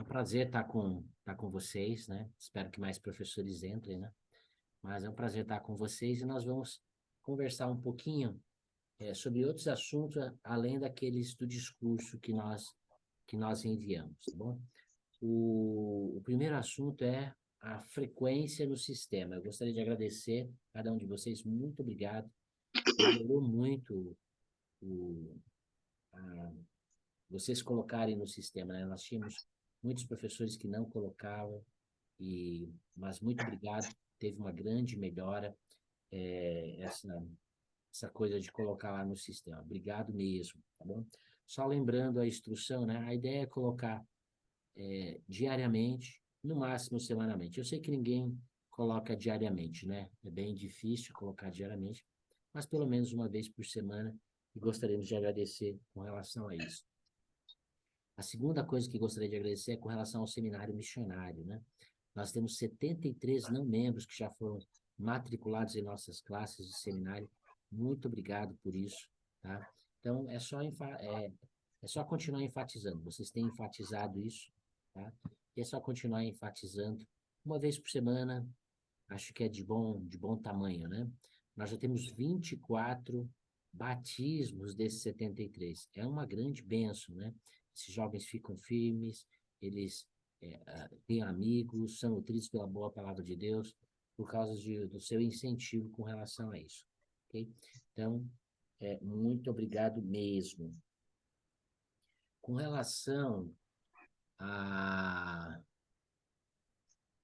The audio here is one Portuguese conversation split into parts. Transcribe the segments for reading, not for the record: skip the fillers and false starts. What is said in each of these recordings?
prazer estar com vocês, né? Espero que mais professores entrem, né? Mas é um prazer estar com vocês e nós vamos conversar um pouquinho sobre outros assuntos, além daqueles do discurso que nós enviamos, tá bom? O primeiro assunto é a frequência no sistema. Eu gostaria de agradecer a cada um de vocês, muito obrigado. Melhorou muito o, a- vocês colocarem no sistema, né? Nós tínhamos muitos professores que não colocavam, mas muito obrigado, teve uma grande melhora, essa coisa de colocar lá no sistema. Obrigado mesmo, tá bom? Só lembrando a instrução, né? A ideia é colocar diariamente, no máximo semanalmente. Eu sei que ninguém coloca diariamente, né? É bem difícil colocar diariamente, mas pelo menos uma vez por semana, e gostaríamos de agradecer com relação a isso. A segunda coisa que gostaria de agradecer é com relação ao seminário missionário, né? Nós temos 73 não membros que já foram matriculados em nossas classes de seminário. Muito obrigado por isso, tá? Então, é só continuar enfatizando. Vocês têm enfatizado isso, tá? E é só continuar enfatizando. Uma vez por semana, acho que é de bom tamanho, né? Nós já temos 24 batismos desses 73. É uma grande bênção, né? Esses jovens ficam firmes, eles têm amigos, são nutridos pela boa palavra de Deus, por causa do seu incentivo com relação a isso, ok? Então, muito obrigado mesmo. Com relação a,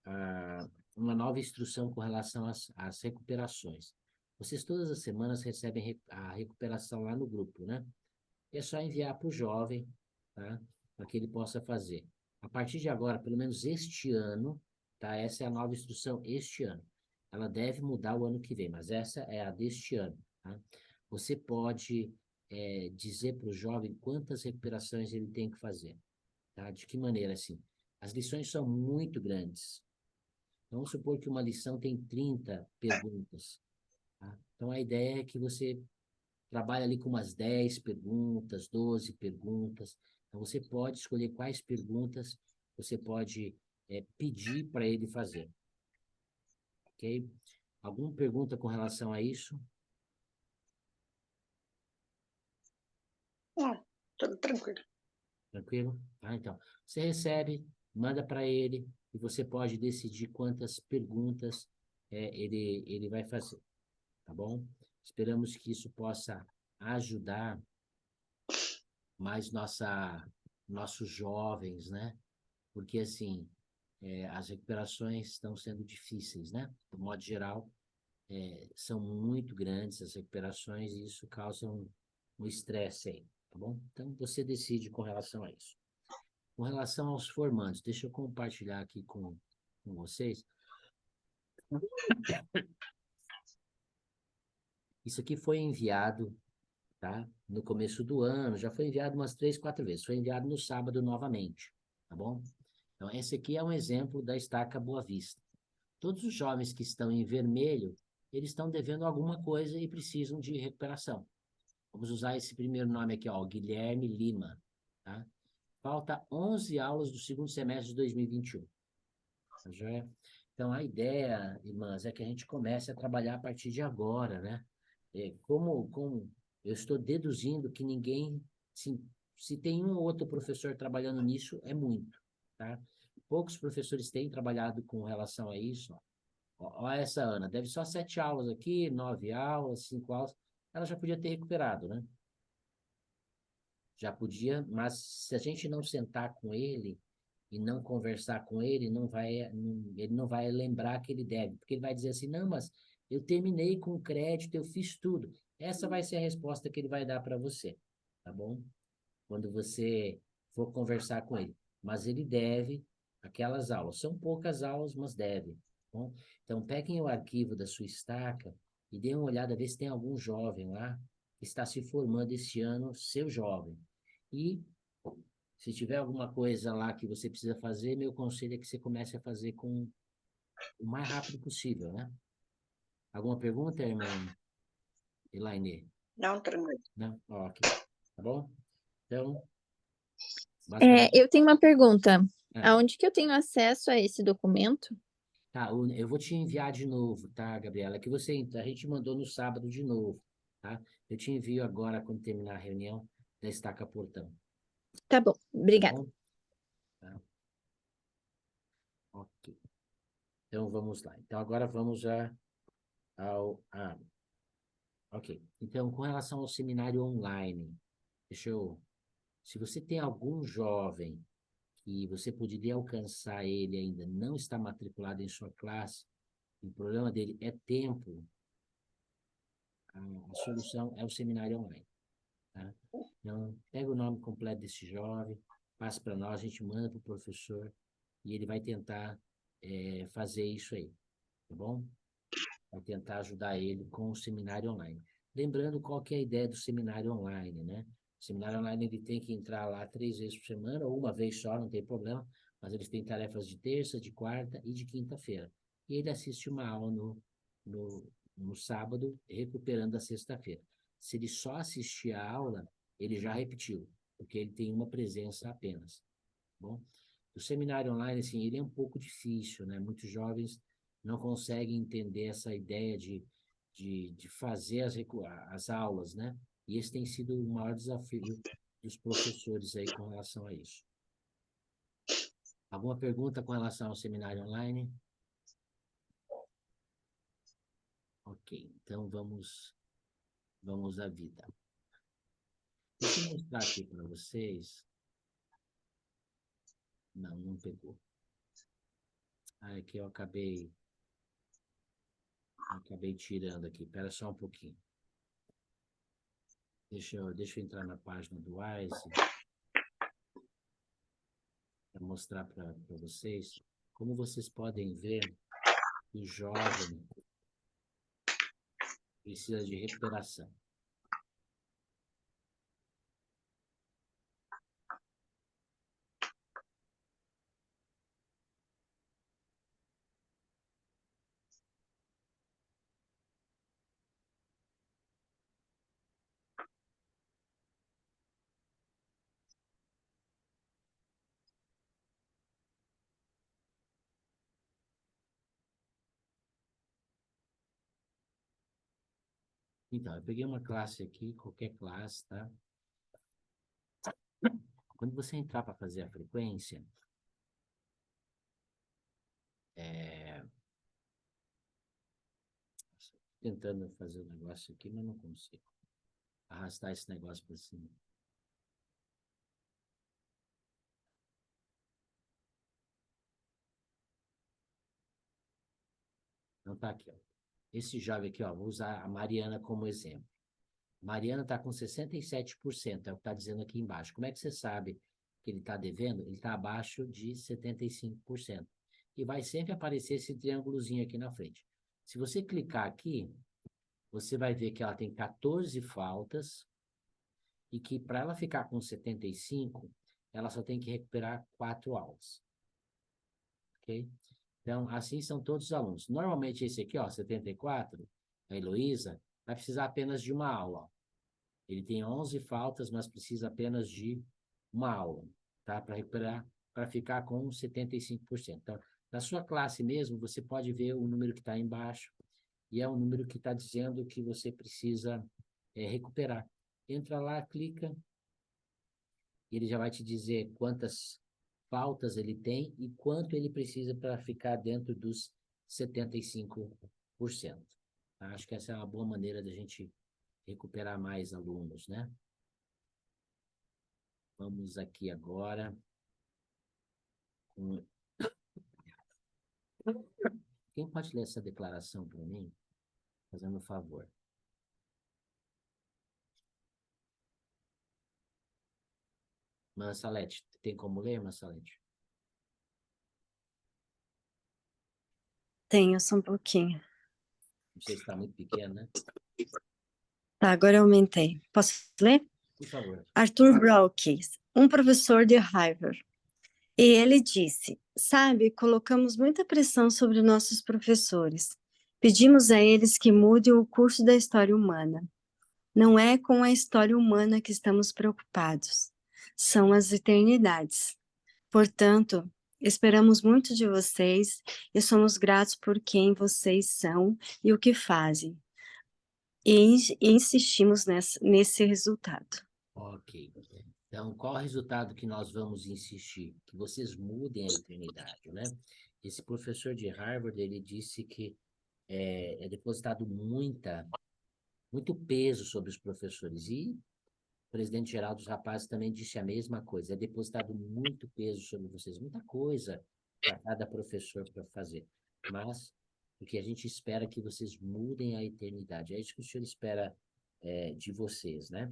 a uma nova instrução com relação às recuperações. Vocês todas as semanas recebem a recuperação lá no grupo, né? É só enviar para o jovem, tá? Para que ele possa fazer. A partir de agora, pelo menos este ano, tá? Essa é a nova instrução este ano. Ela deve mudar o ano que vem, mas essa é a deste ano, tá? Você pode dizer para o jovem quantas recuperações ele tem que fazer, tá? De que maneira, assim? As lições são muito grandes. Vamos supor que uma lição tem 30 perguntas, tá? Então, a ideia é que você trabalha ali com umas 10 perguntas, 12 perguntas. Então, você pode escolher quais perguntas você pode pedir para ele fazer, ok? Alguma pergunta com relação a isso? Não, tudo tranquilo. Tranquilo? Tá, então, você recebe, manda para ele e você pode decidir quantas perguntas ele vai fazer, tá bom? Esperamos que isso possa ajudar mais nossos jovens, né? Porque, assim, as recuperações estão sendo difíceis, né? Do modo geral, são muito grandes as recuperações e isso causa um estresse aí, tá bom? Então, você decide com relação a isso. Com relação aos formandos, deixa eu compartilhar aqui com vocês. Isso aqui foi enviado, tá? No começo do ano, já foi enviado umas 3, 4 vezes. Foi enviado no sábado novamente, tá bom? Então, esse aqui é um exemplo da Estaca Boa Vista. Todos os jovens que estão em vermelho, eles estão devendo alguma coisa e precisam de recuperação. Vamos usar esse primeiro nome aqui, ó, Guilherme Lima, tá? Falta 11 aulas do segundo semestre de 2021. Tá joia? Então, a ideia, irmãs, é que a gente comece a trabalhar a partir de agora, né? Como eu estou deduzindo que ninguém, se tem um ou outro professor trabalhando nisso, é muito, tá? Poucos professores têm trabalhado com relação a isso. Ó, essa Ana, deve só 7 aulas aqui, 9 aulas, 5 aulas. Ela já podia ter recuperado, né? Já podia, mas se a gente não sentar com ele e não conversar com ele, ele não vai lembrar que ele deve, porque ele vai dizer assim, não, mas eu terminei com crédito, eu fiz tudo. Essa vai ser a resposta que ele vai dar para você, tá bom? Quando você for conversar com ele. Mas ele deve aquelas aulas. São poucas aulas, mas deve, tá bom? Então, peguem o arquivo da sua estaca e dêem uma olhada, ver se tem algum jovem lá que está se formando esse ano, seu jovem. E se tiver alguma coisa lá que você precisa fazer, meu conselho é que você comece a fazer com o mais rápido possível, né? Alguma pergunta, irmã Elaine? Não, tranquilo. Não? Ó, ok. Tá bom? Então, basicamente, Eu tenho uma pergunta. Aonde que eu tenho acesso a esse documento? Tá, eu vou te enviar de novo, tá, Gabriela? Que a gente mandou no sábado de novo, tá? Eu te envio agora quando terminar a reunião da Estaca Portão, Tá bom, tá obrigada. bom? Tá. Ok. Então vamos lá. Então agora vamos já ok. Então, com relação ao seminário online, se você tem algum jovem que você poderia alcançar ele ainda não está matriculado em sua classe, o problema dele é tempo, a solução é o seminário online, tá? Então, pega o nome completo desse jovem, passa para nós, a gente manda para o professor e ele vai tentar fazer isso aí, tá bom? Vai tentar ajudar ele com o seminário online. Lembrando qual que é a ideia do seminário online, né? O seminário online ele tem que entrar lá 3 vezes por semana, ou uma vez só, não tem problema, mas eles têm tarefas de terça, de quarta e de quinta-feira. E ele assiste uma aula no sábado, recuperando a sexta-feira. Se ele só assistir a aula, ele já repetiu, porque ele tem uma presença apenas. Tá bom? O seminário online, assim, ele é um pouco difícil, né? Muitos jovens não conseguem entender essa ideia de fazer as aulas, né? E esse tem sido o maior desafio dos professores aí com relação a isso. Alguma pergunta com relação ao seminário online? Ok, então vamos à vida. Deixa eu mostrar aqui para vocês. Não pegou. Aqui eu acabei tirando aqui. Espera só um pouquinho. Deixa eu entrar na página do WISE para mostrar para vocês como vocês podem ver que o jovem precisa de recuperação. Então, eu peguei uma classe aqui, qualquer classe, tá? Quando você entrar para fazer a frequência, tentando fazer o negócio aqui, mas não consigo arrastar esse negócio para cima. Então tá aqui, ó. Esse jovem aqui, ó, vou usar a Mariana como exemplo. Mariana está com 67%, é o que está dizendo aqui embaixo. Como é que você sabe que ele está devendo? Ele está abaixo de 75%. E vai sempre aparecer esse triângulozinho aqui na frente. Se você clicar aqui, você vai ver que ela tem 14 faltas e que para ela ficar com 75, ela só tem que recuperar 4 aulas. Ok? Então, assim são todos os alunos. Normalmente esse aqui, ó, 74, a Heloísa, vai precisar apenas de uma aula. Ele tem 11 faltas, mas precisa apenas de uma aula, tá? Para recuperar, para ficar com 75%. Então, na sua classe mesmo, você pode ver o número que está embaixo, e é o número que está dizendo que você precisa recuperar. Entra lá, clica, e ele já vai te dizer quantas faltas ele tem e quanto ele precisa para ficar dentro dos 75%. Tá? Acho que essa é uma boa maneira da gente recuperar mais alunos, né? Vamos aqui agora. Quem pode ler essa declaração para mim? Fazendo um favor. Mansalete, tem como ler, Mansalete? Tenho, só um pouquinho. Não sei se está muito pequeno, né? Tá, agora eu aumentei. Posso ler? Por favor. Arthur Brockes, um professor de Harvard. E ele disse, sabe, colocamos muita pressão sobre nossos professores. Pedimos a eles que mudem o curso da história humana. Não é com a história humana que estamos preocupados. São as eternidades. Portanto, Esperamos muito de vocês e somos gratos por quem vocês são e o que fazem. E insistimos nesse resultado. Ok. Então, qual o resultado que nós vamos insistir? Que vocês mudem a eternidade, né? Esse professor de Harvard, ele disse que é depositado muito peso sobre os professores. E o presidente-geral dos rapazes também disse a mesma coisa. É depositado muito peso sobre vocês, muita coisa para cada professor para fazer. Mas o que a gente espera é que vocês mudem a eternidade. É isso que o senhor espera de vocês, né?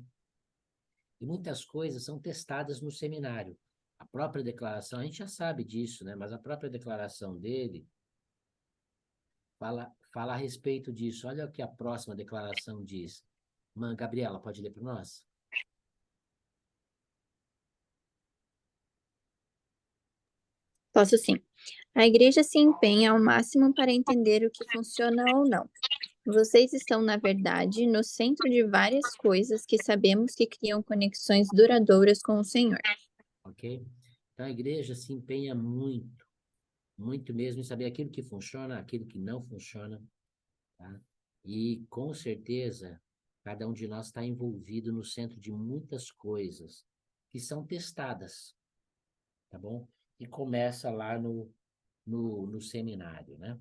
E muitas coisas são testadas no seminário. A própria declaração, a gente já sabe disso, né? Mas a própria declaração dele fala a respeito disso. Olha o que a próxima declaração diz. Gabriela, pode ler para nós? Posso sim. A igreja se empenha ao máximo para entender o que funciona ou não. Vocês estão, na verdade, no centro de várias coisas que sabemos que criam conexões duradouras com o Senhor. Ok? Então a igreja se empenha muito mesmo em saber aquilo que funciona, aquilo que não funciona, tá? E com certeza, cada um de nós está envolvido no centro de muitas coisas que são testadas, tá bom? E começa lá no seminário, né?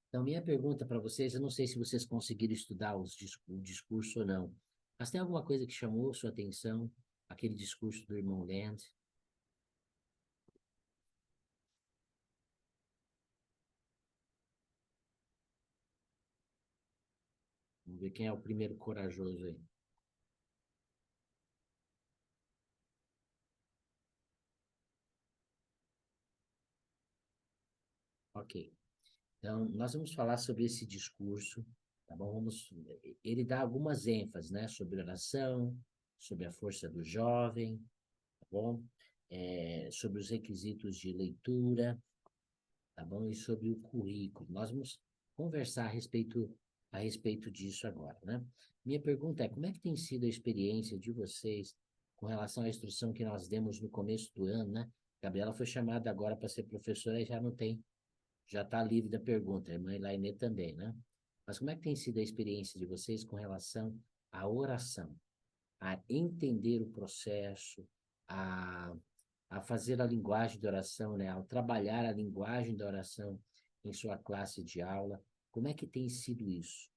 Então, minha pergunta para vocês, eu não sei se vocês conseguiram estudar o discurso ou não, mas tem alguma coisa que chamou sua atenção? Aquele discurso do irmão Land? Vamos ver quem é o primeiro corajoso aí. Ok. Então, nós vamos falar sobre esse discurso, tá bom? Ele dá algumas ênfases, né? Sobre oração, sobre a força do jovem, tá bom? Sobre os requisitos de leitura, tá bom? E sobre o currículo. Nós vamos conversar a respeito disso agora, né? Minha pergunta é, como é que tem sido a experiência de vocês com relação à instrução que nós demos no começo do ano, né? Gabriela foi chamada agora para ser professora e já está livre da pergunta, a irmã Elaine também, né? Mas como é que tem sido a experiência de vocês com relação à oração, a entender o processo, a, a fazer a linguagem de oração, né? Ao trabalhar a linguagem da oração em sua classe de aula, como é que tem sido isso?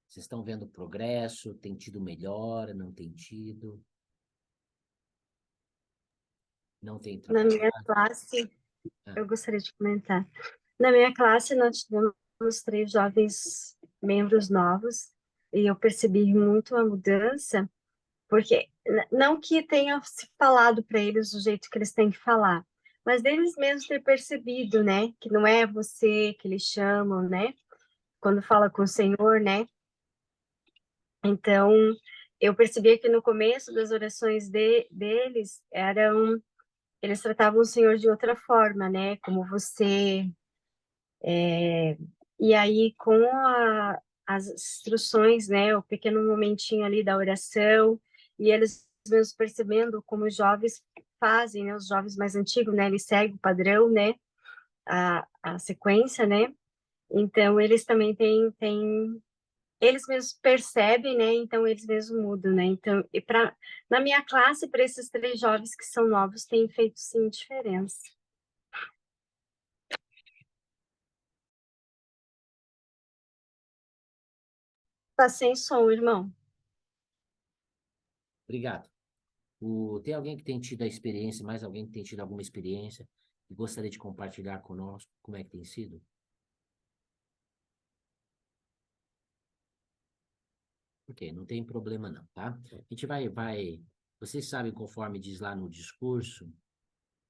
Vocês estão vendo progresso? Tem tido melhora? Não tem tido? Não tem Na minha trabalhado? classe, Ah, eu gostaria de comentar. Na minha classe, nós tivemos 3 jovens membros novos e eu percebi muito a mudança, porque não que tenha se falado para eles do jeito que eles têm que falar, mas deles mesmos ter percebido, né, que não é você que eles chamam, né, quando fala com o Senhor, né. Então, eu percebia que no começo das orações deles eles tratavam o Senhor de outra forma, né, como você. E aí, com as instruções, né, o pequeno momentinho ali da oração, e eles mesmos percebendo como os jovens fazem, né, os jovens mais antigos, né, eles seguem o padrão, né, a sequência, né, então eles também têm eles mesmos percebem, né, então eles mesmos mudam, né, então, na minha classe, para esses 3 jovens que são novos, tem feito, sim, diferença. Tá sem som, irmão. obrigado. Tem alguém que tem tido a experiência, mais alguém que tem tido alguma experiência e gostaria de compartilhar conosco como é que tem sido? Ok, não tem problema não, tá? A gente vocês sabem, conforme diz lá no discurso,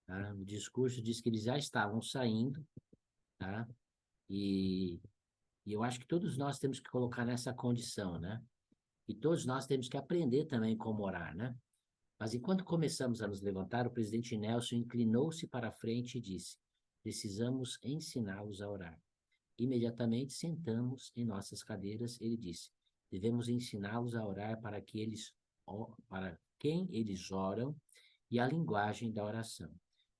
tá? O discurso diz que eles já estavam saindo, tá? E, e eu acho que todos nós temos que colocar nessa condição, né? E todos nós temos que aprender também como orar, né? Mas enquanto começamos a nos levantar, o presidente Nelson inclinou-se para a frente e disse: precisamos ensiná-los a orar. Imediatamente sentamos em nossas cadeiras. Ele disse: devemos ensiná-los a orar para quem eles oram e a linguagem da oração.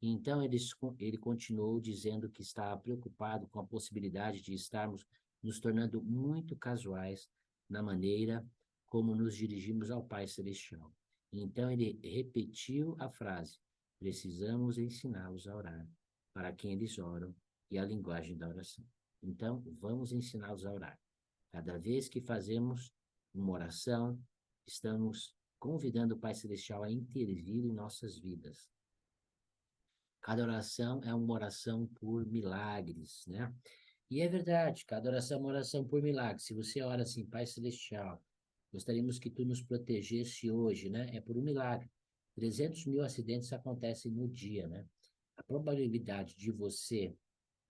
Então, ele continuou dizendo que estava preocupado com a possibilidade de estarmos nos tornando muito casuais na maneira como nos dirigimos ao Pai Celestial. Então, ele repetiu a frase: precisamos ensiná-los a orar, para quem eles oram, e a linguagem da oração. Então, vamos ensiná-los a orar. Cada vez que fazemos uma oração, estamos convidando o Pai Celestial a intervir em nossas vidas. Cada oração é uma oração por milagres, né? E é verdade, cada oração é uma oração por milagres. Se você ora assim, Pai Celestial, gostaríamos que tu nos protegesse hoje, né? É por um milagre. 300 mil acidentes acontecem no dia, né? A probabilidade de você,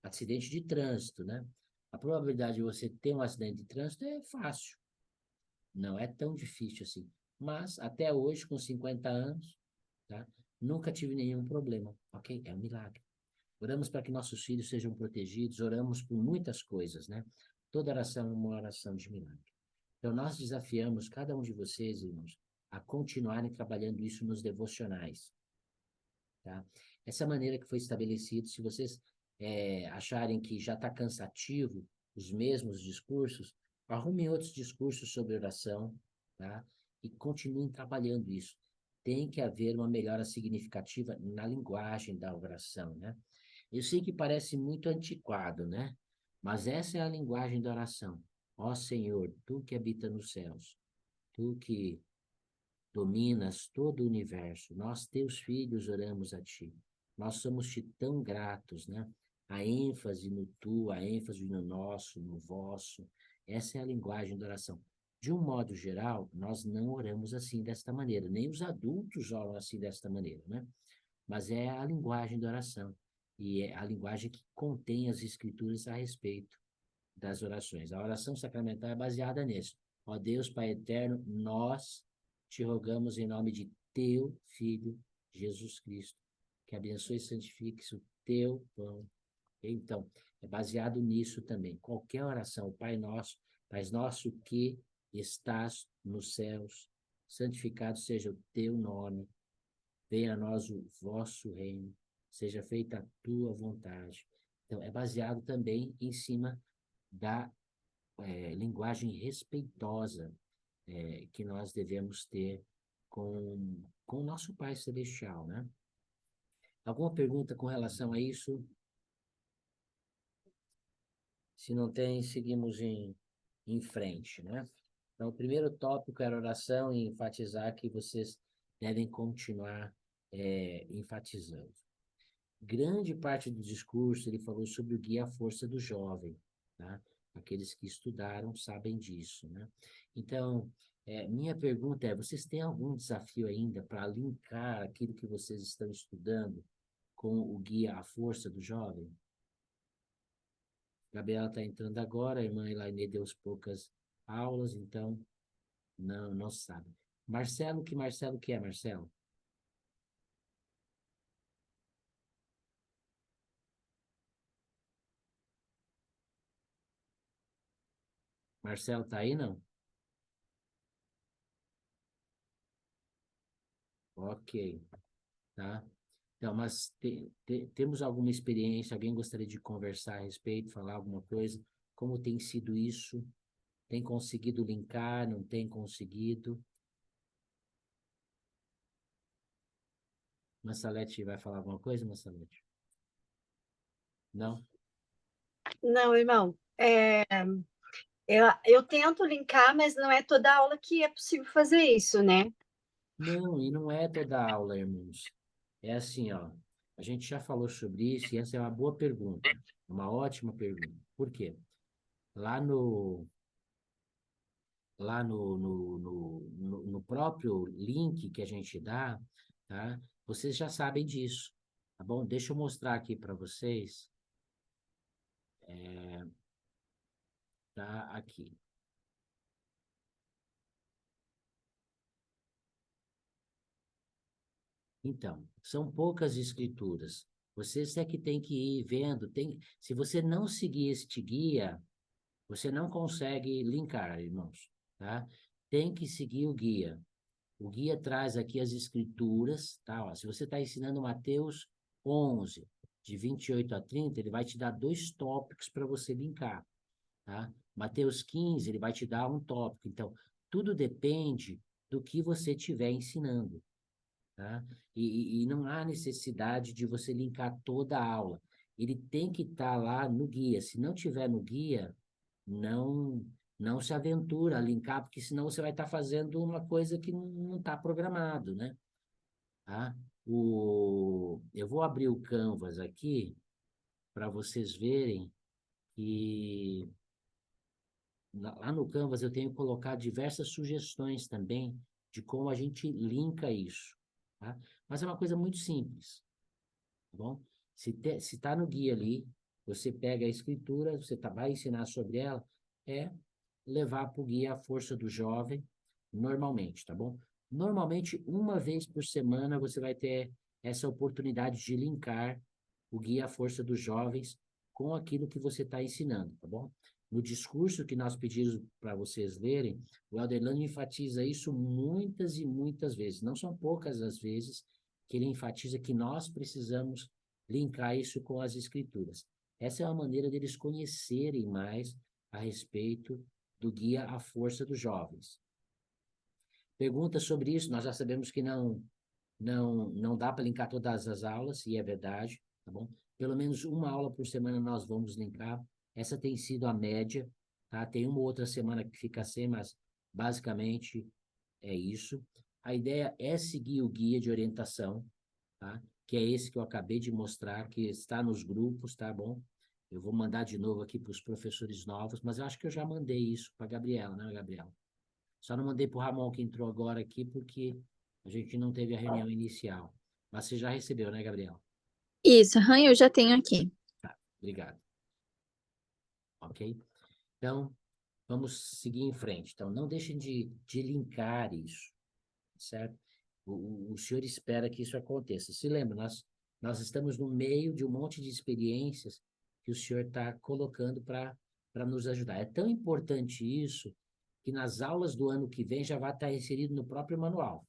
acidente de trânsito, né? A probabilidade de você ter um acidente de trânsito é fácil. Não é tão difícil assim. Mas, até hoje, com 50 anos, tá? Nunca tive nenhum problema, ok? É um milagre. Oramos para que nossos filhos sejam protegidos, oramos por muitas coisas, né? Toda oração é uma oração de milagre. Então, nós desafiamos cada um de vocês, irmãos, a continuarem trabalhando isso nos devocionais, tá? Essa maneira que foi estabelecido, se vocês acharem que já está cansativo os mesmos discursos, arrumem outros discursos sobre oração, tá? E continuem trabalhando isso. Tem que haver uma melhora significativa na linguagem da oração, né? Eu sei que parece muito antiquado, né? Mas essa é a linguagem da oração. Ó Senhor, tu que habita nos céus, tu que dominas todo o universo, nós, teus filhos, oramos a ti. Nós somos-te tão gratos, né? A ênfase no tu, a ênfase no nosso, no vosso. Essa é a linguagem da oração. De um modo geral, nós não oramos assim desta maneira, nem os adultos oram assim desta maneira, né? Mas é a linguagem da oração, e é a linguagem que contém as escrituras a respeito das orações. A oração sacramental é baseada nisso. Ó Deus, Pai eterno, nós te rogamos em nome de teu Filho, Jesus Cristo, que abençoe e santifique o teu pão. Então, é baseado nisso também. Qualquer oração, o Pai nosso que estás nos céus, santificado seja o teu nome, venha a nós o vosso reino, seja feita a tua vontade. Então, é baseado também em cima da linguagem respeitosa que nós devemos ter com o nosso Pai Celestial, né? Alguma pergunta com relação a isso? Se não tem, seguimos em frente, né? Então, o primeiro tópico era oração e enfatizar que vocês devem continuar enfatizando. Grande parte do discurso ele falou sobre o guia à força do jovem, tá? Aqueles que estudaram sabem disso, né? Então, minha pergunta é, vocês têm algum desafio ainda para linkar aquilo que vocês estão estudando com o guia à força do jovem? Gabriela está entrando agora, a irmã Elaine deu poucas aulas, então não sabe. Marcelo, que é, Marcelo? Marcelo tá aí, não? Ok, tá? Então, mas temos alguma experiência? Alguém gostaria de conversar a respeito, falar alguma coisa? Como tem sido isso? Tem conseguido linkar? Não tem conseguido? Massalete vai falar alguma coisa, Massalete? Não? Não, irmão, eu tento linkar, mas não é toda aula que é possível fazer isso, né? Não, e não é toda aula, irmãos. É assim, ó. A gente já falou sobre isso e essa é uma boa pergunta. Uma ótima pergunta. Por quê? Lá no, no próprio link que a gente dá, tá? Vocês já sabem disso, tá bom? Deixa eu mostrar aqui para vocês. Tá aqui. Então, são poucas escrituras. Vocês é que tem que ir vendo. Se você não seguir este guia, você não consegue linkar, irmãos, tá? Tem que seguir o guia. O guia traz aqui as escrituras, tá? Ó, se você está ensinando Mateus 11, de 28 a 30, ele vai te dar 2 tópicos para você linkar, tá? Mateus 15, ele vai te dar um tópico. Então, tudo depende do que você estiver ensinando, tá? E não há necessidade de você linkar toda a aula. Ele tem que estar lá no guia. Se não tiver no guia, não se aventura a linkar, porque senão você vai estar fazendo uma coisa que não está programado, né? Tá? Eu vou abrir o Canvas aqui para vocês verem que lá no Canvas eu tenho colocado diversas sugestões também de como a gente linka isso, tá? Mas é uma coisa muito simples, tá bom? Se tá no guia ali, você pega a escritura, você vai ensinar sobre ela, levar para o guia a força do jovem, normalmente, tá bom? Normalmente, uma vez por semana, você vai ter essa oportunidade de linkar o guia a força dos jovens com aquilo que você está ensinando, tá bom? No discurso que nós pedimos para vocês lerem, o Elderlano enfatiza isso muitas e muitas vezes. Não são poucas as vezes que ele enfatiza que nós precisamos linkar isso com as escrituras. Essa é uma maneira deles conhecerem mais a respeito do guia A Força dos Jovens. Perguntas sobre isso, nós já sabemos que não dá para linkar todas as aulas, e é verdade, tá bom? Pelo menos uma aula por semana nós vamos linkar. Essa tem sido a média, tá? Tem uma ou outra semana que fica sem, mas basicamente é isso. A ideia é seguir o guia de orientação, tá? Que é esse que eu acabei de mostrar, que está nos grupos, tá bom? Eu vou mandar de novo aqui para os professores novos, mas eu acho que eu já mandei isso para a Gabriela, né, Gabriela? Só não mandei para o Ramon, que entrou agora aqui, porque a gente não teve a reunião inicial. Mas você já recebeu, né, Gabriela? Isso, eu já tenho aqui. Tá, obrigado. Ok? Então, vamos seguir em frente. Então, não deixem de linkar isso, certo? O senhor espera que isso aconteça. Se lembra, nós estamos no meio de um monte de experiências que o senhor está colocando para nos ajudar. É tão importante isso que nas aulas do ano que vem já vai estar inserido no próprio manual.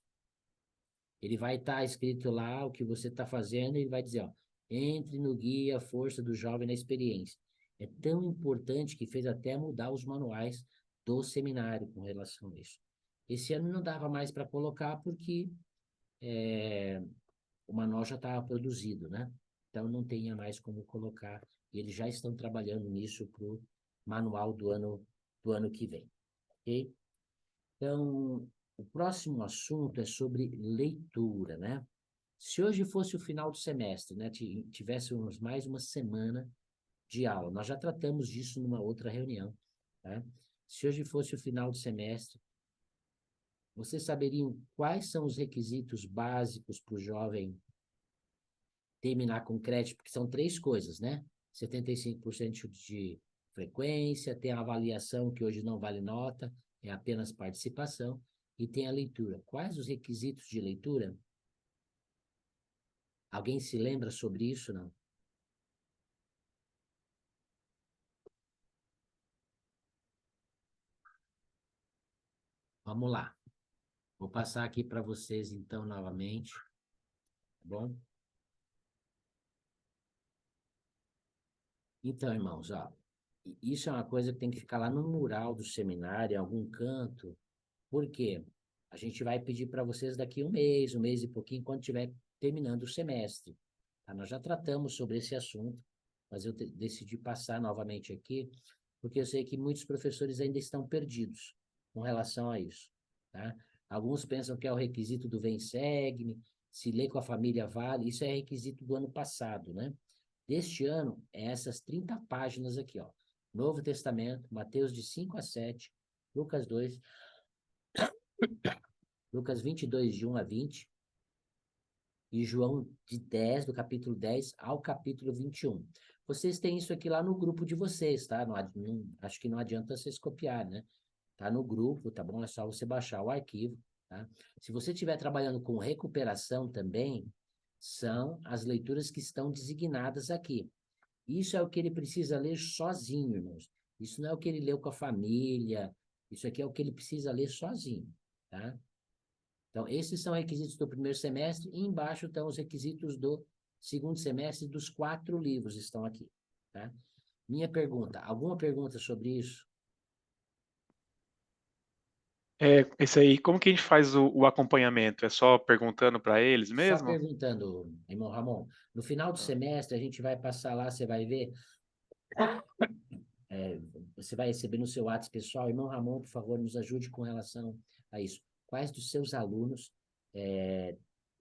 Ele vai estar escrito lá o que você está fazendo e ele vai dizer, ó, entre no guia Força do Jovem na Experiência. É tão importante que fez até mudar os manuais do seminário com relação a isso. Esse ano não dava mais para colocar porque o manual já estava produzido, né? Então não tinha mais como colocar. E eles já estão trabalhando nisso para o manual do ano que vem, ok? Então, o próximo assunto é sobre leitura, né? Se hoje fosse o final do semestre, né, tivéssemos mais uma semana de aula, nós já tratamos disso numa outra reunião, tá? Se hoje fosse o final do semestre, vocês saberiam quais são os requisitos básicos para o jovem terminar com crédito? Porque são 3 coisas, né? 75% de frequência, tem a avaliação, que hoje não vale nota, é apenas participação, e tem a leitura. Quais os requisitos de leitura? Alguém se lembra sobre isso, não? Vamos lá. Vou passar aqui para vocês, então, novamente. Tá bom? Então, irmãos, ó, isso é uma coisa que tem que ficar lá no mural do seminário, em algum canto. Por quê? A gente vai pedir para vocês daqui um mês e pouquinho, quando estiver terminando o semestre. Tá? Nós já tratamos sobre esse assunto, mas eu decidi passar novamente aqui, porque eu sei que muitos professores ainda estão perdidos com relação a isso, tá? Alguns pensam que é o requisito do Vem Segue-me, se lê com a família vale, isso é requisito do ano passado, né? Deste ano, é essas 30 páginas aqui, ó. Novo Testamento, Mateus de 5 a 7, Lucas 2, Lucas 22, de 1 a 20, e João do capítulo 10 ao capítulo 21. Vocês têm isso aqui lá no grupo de vocês, tá? Acho que não adianta vocês copiar, né? Tá no grupo, tá bom? É só você baixar o arquivo, tá? Se você estiver trabalhando com recuperação também, são as leituras que estão designadas aqui. Isso é o que ele precisa ler sozinho, irmãos. Isso não é o que ele leu com a família, isso aqui é o que ele precisa ler sozinho, tá? Então, esses são requisitos do primeiro semestre, e embaixo estão os requisitos do segundo semestre, dos 4 livros estão aqui, tá? Minha pergunta, alguma pergunta sobre isso? Esse aí, como que a gente faz o acompanhamento? É só perguntando para eles Só mesmo? perguntando, irmão Ramon, no final do semestre a gente vai passar lá, você vai ver, você vai receber no seu WhatsApp pessoal, irmão Ramon, por favor, nos ajude com relação a isso. Quais dos seus alunos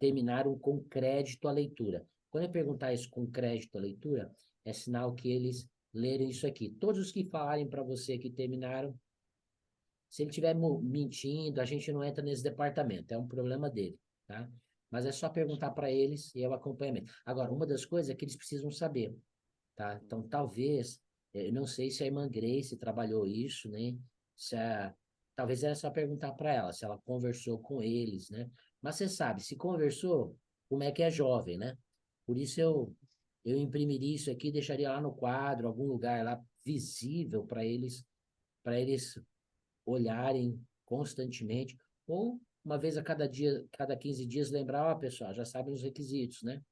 terminaram com crédito à leitura? Quando eu perguntar isso com crédito à leitura, é sinal que eles leram isso aqui. Todos os que falarem para você que terminaram, se ele estiver mentindo, a gente não entra nesse departamento, é um problema dele, tá? Mas é só perguntar para eles e é o acompanhamento. Agora, uma das coisas é que eles precisam saber, tá? Então, talvez, eu não sei se a irmã Grace trabalhou isso, né? Talvez era só perguntar para ela se ela conversou com eles, né? Mas você sabe, se conversou, como é que é jovem, né? Por isso eu imprimiria isso aqui, deixaria lá no quadro, algum lugar lá visível para eles olharem constantemente, ou uma vez a cada dia, cada 15 dias, lembrar, ó, pessoal, já sabem os requisitos, né?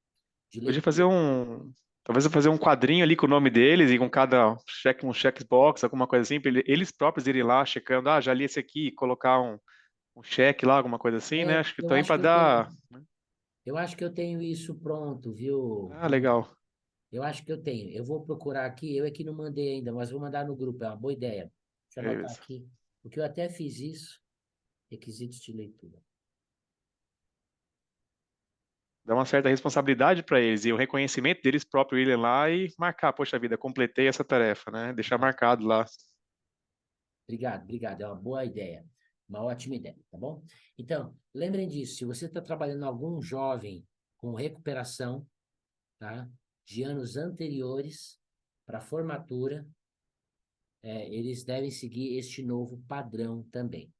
De Podia leitura. talvez eu fazer um quadrinho ali com o nome deles e com cada um checkbox, alguma coisa assim, para eles próprios irem lá checando, já li esse aqui, colocar um cheque lá, alguma coisa assim, né? Acho que Eu também acho para que eu tenho, dar. eu acho que eu tenho isso pronto, viu, Ah, Ramon? legal. Eu acho que eu tenho. Eu vou procurar aqui, eu é que não mandei ainda, mas vou mandar no grupo, é uma boa ideia. Deixa eu anotar Beleza. aqui, porque eu até fiz isso, requisitos de leitura. Dá uma certa responsabilidade para eles e o reconhecimento deles próprios irem lá e marcar, poxa vida, completei essa tarefa, né? Deixar Tá? marcado lá. Obrigado, obrigado. É uma boa ideia. Uma ótima ideia, tá bom? Então, lembrem disso. Se você está trabalhando algum jovem com recuperação, tá? De anos anteriores para formatura, eles devem seguir este novo padrão também.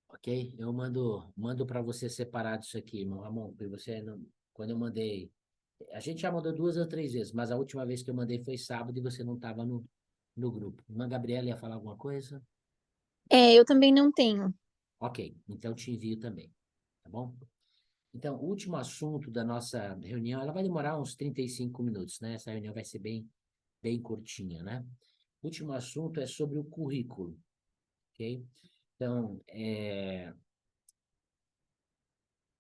Ok? Eu mando para você separado isso aqui, irmão Ramon, porque você não, quando eu mandei, a gente já mandou 2 ou 3 vezes, mas a última vez que eu mandei foi sábado e você não estava no grupo. Irmã Gabriela ia falar alguma coisa? Eu também não tenho. Ok, então te envio também, tá bom? Então, o último assunto da nossa reunião, ela vai demorar uns 35 minutos, né? Essa reunião vai ser bem curtinha, né? O último assunto é sobre o currículo, ok? Então,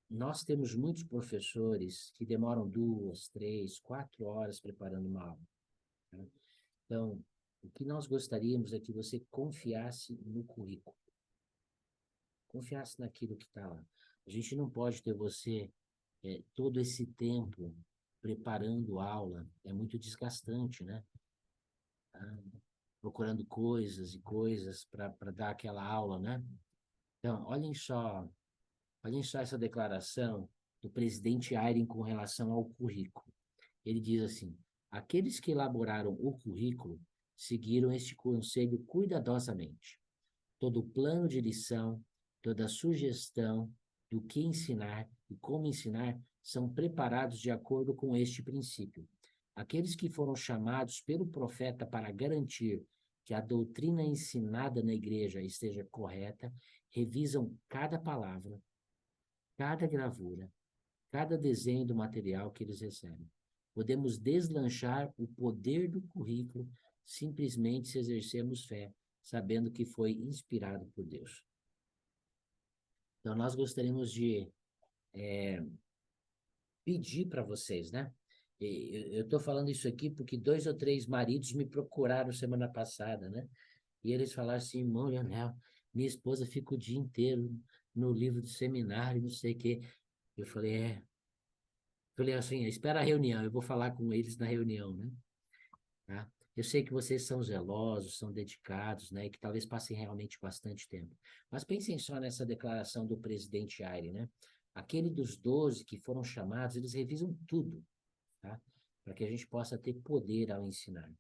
nós temos muitos professores que demoram 2, 3, 4 horas preparando uma aula, né? Então, o que nós gostaríamos é que você confiasse no currículo, confiasse naquilo que está lá. A gente não pode ter você todo esse tempo preparando aula, é muito desgastante, né? Procurando coisas e coisas para dar aquela aula, né? Então, olhem só essa declaração do presidente Ayrin com relação ao currículo. Ele diz assim: aqueles que elaboraram o currículo seguiram este conselho cuidadosamente. Todo plano de lição, toda sugestão do que ensinar e como ensinar são preparados de acordo com este princípio. Aqueles que foram chamados pelo profeta para garantir que a doutrina ensinada na igreja esteja correta, revisam cada palavra, cada gravura, cada desenho do material que eles recebem. Podemos deslanchar o poder do currículo simplesmente se exercermos fé, sabendo que foi inspirado por Deus. Então, nós gostaríamos de pedir para vocês, né? Eu estou falando isso aqui porque 2 ou 3 maridos me procuraram semana passada, né? E eles falaram assim, irmão Leonel, minha esposa fica o dia inteiro no livro do seminário, não sei o quê. Eu falei assim, espera a reunião, eu vou falar com eles na reunião, né? Tá? Eu sei que vocês são zelosos, são dedicados, né? E que talvez passem realmente bastante tempo. Mas pensem só nessa declaração do presidente Ayrin, né? Aquele dos 12 que foram chamados, eles revisam tudo, tá? Para que a gente possa ter poder ao ensinar.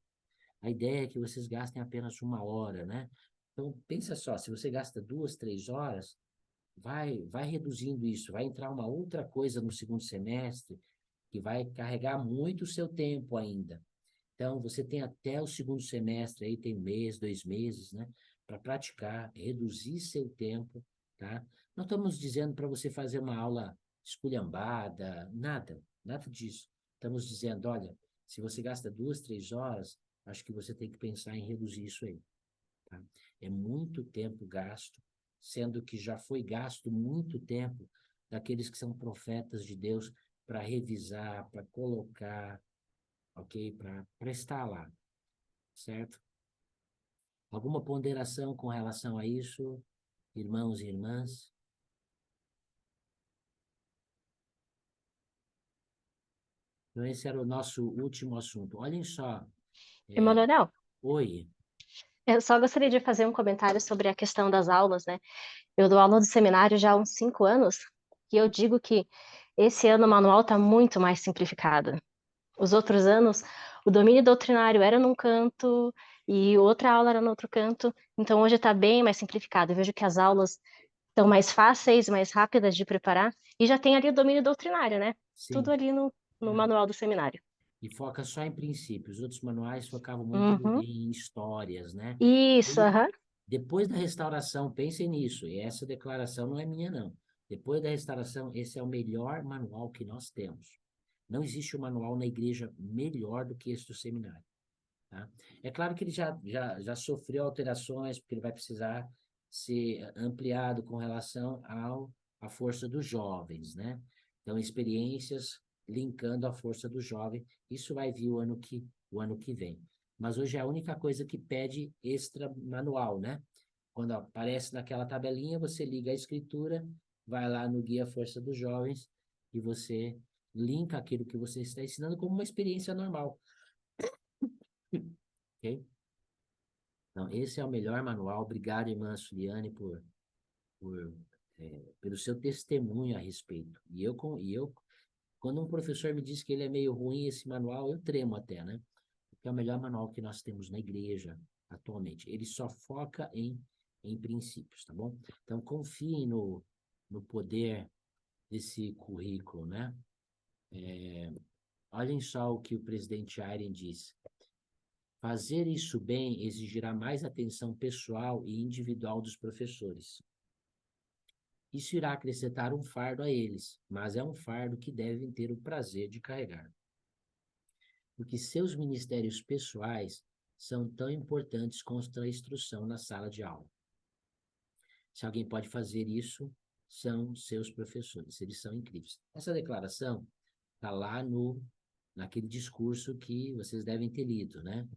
A ideia é que vocês gastem apenas 1 hora, né? Então, pensa só, se você gasta 2, 3 horas, vai reduzindo isso, vai entrar uma outra coisa no segundo semestre que vai carregar muito o seu tempo ainda. Então, você tem até o segundo semestre, aí tem 1 mês, 2 meses, né? Para praticar, reduzir seu tempo tá? Não estamos dizendo para você fazer uma aula esculhambada, nada disso. Estamos dizendo, olha, se você gasta 2, 3 horas, acho que você tem que pensar em reduzir isso aí, tá? É muito tempo gasto, sendo que já foi gasto muito tempo daqueles que são profetas de Deus para revisar, para colocar, ok? Para estar lá, certo? Alguma ponderação com relação a isso, irmãos e irmãs? Então, esse era o nosso último assunto. Olhem só. Emanuel, Oi. eu só gostaria de fazer um comentário sobre a questão das aulas, né? Eu dou aula do seminário já há uns 5 anos e eu digo que esse ano o manual está muito mais simplificado. Os outros anos, o domínio doutrinário era num canto e outra aula era no outro canto, então hoje está bem mais simplificado. Eu vejo que as aulas estão mais fáceis, mais rápidas de preparar e já tem ali o domínio doutrinário, né? Tudo Sim. ali no manual do seminário. E foca só em princípios. Os outros manuais focavam muito Uhum. em histórias, né? Isso, Hoje, aham. depois da restauração, pensem nisso, e essa declaração não é minha, não. Depois da restauração, esse é o melhor manual que nós temos. Não existe um manual na igreja melhor do que esse do seminário, tá? É claro que ele já sofreu alterações, porque ele vai precisar ser ampliado com relação à força dos jovens, né? Então, experiências linkando a força do jovem, isso vai vir o ano que vem. Mas hoje é a única coisa que pede extra manual, né? Quando aparece naquela tabelinha, você liga a escritura, vai lá no Guia Força dos Jovens e você linka aquilo que você está ensinando como uma experiência normal. Ok? Então, esse é o melhor manual. Obrigado, irmã Suliane, pelo seu testemunho a respeito. E eu, quando um professor me diz que ele é meio ruim esse manual, eu tremo até, né? Porque é o melhor manual que nós temos na igreja atualmente. Ele só foca em princípios, tá bom? Então, confiem no poder desse currículo, né? Olhem só o que o presidente Ayren diz. Fazer isso bem exigirá mais atenção pessoal e individual dos professores. Isso irá acrescentar um fardo a eles, mas é um fardo que devem ter o prazer de carregar. Porque seus ministérios pessoais são tão importantes quanto a instrução na sala de aula. Se alguém pode fazer isso, são seus professores, eles são incríveis. Essa declaração está lá naquele discurso que vocês devem ter lido, né?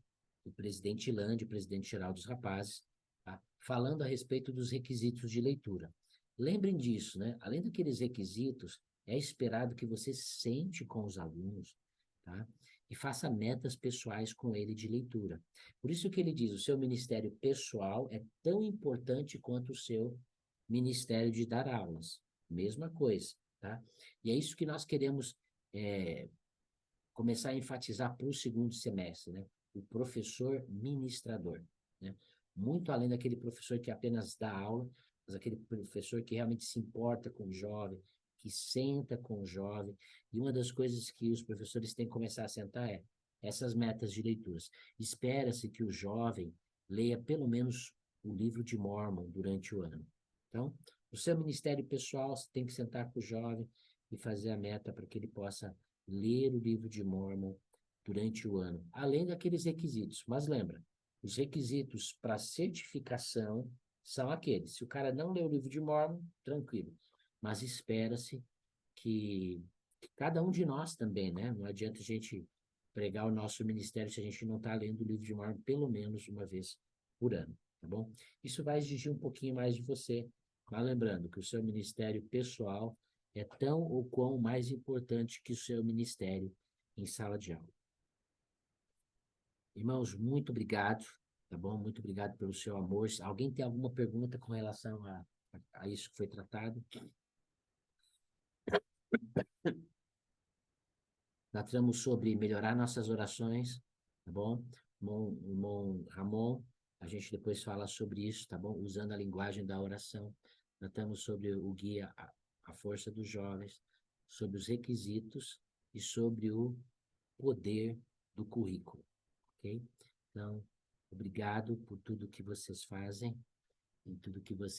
O presidente Lande, o presidente-geral dos rapazes, tá? Falando a respeito dos requisitos de leitura. Lembrem disso, né? Além daqueles requisitos, é esperado que você sente com os alunos, tá? E faça metas pessoais com ele de leitura. Por isso que ele diz, o seu ministério pessoal é tão importante quanto o seu ministério de dar aulas. Mesma coisa, tá? E é isso que nós queremos começar a enfatizar para o segundo semestre, né? O professor ministrador, né? Muito além daquele professor que apenas dá aula, mas aquele professor que realmente se importa com o jovem, que senta com o jovem. E uma das coisas que os professores têm que começar a sentar é essas metas de leituras. Espera-se que o jovem leia pelo menos o livro de Mórmon durante o ano. Então, o seu ministério pessoal, você tem que sentar com o jovem e fazer a meta para que ele possa ler o livro de Mórmon durante o ano, além daqueles requisitos. Mas lembra, os requisitos para certificação são aqueles. Se o cara não lê o livro de Mórmon, tranquilo. Mas espera-se que cada um de nós também, né? Não adianta a gente pregar o nosso ministério se a gente não está lendo o livro de Mórmon pelo menos uma vez por ano, tá bom? Isso vai exigir um pouquinho mais de você, mas lembrando que o seu ministério pessoal é tão ou quão mais importante que o seu ministério em sala de aula. Irmãos, muito obrigado, tá bom? Muito obrigado pelo seu amor. Alguém tem alguma pergunta com relação a isso que foi tratado? Nós tratamos sobre melhorar nossas orações, tá bom? Irmão Ramon, a gente depois fala sobre isso, tá bom? Usando a linguagem da oração. Nós estamos sobre o guia A Força dos Jovens, sobre os requisitos e sobre o poder do currículo, ok? Então, obrigado por tudo que vocês fazem e tudo que vocês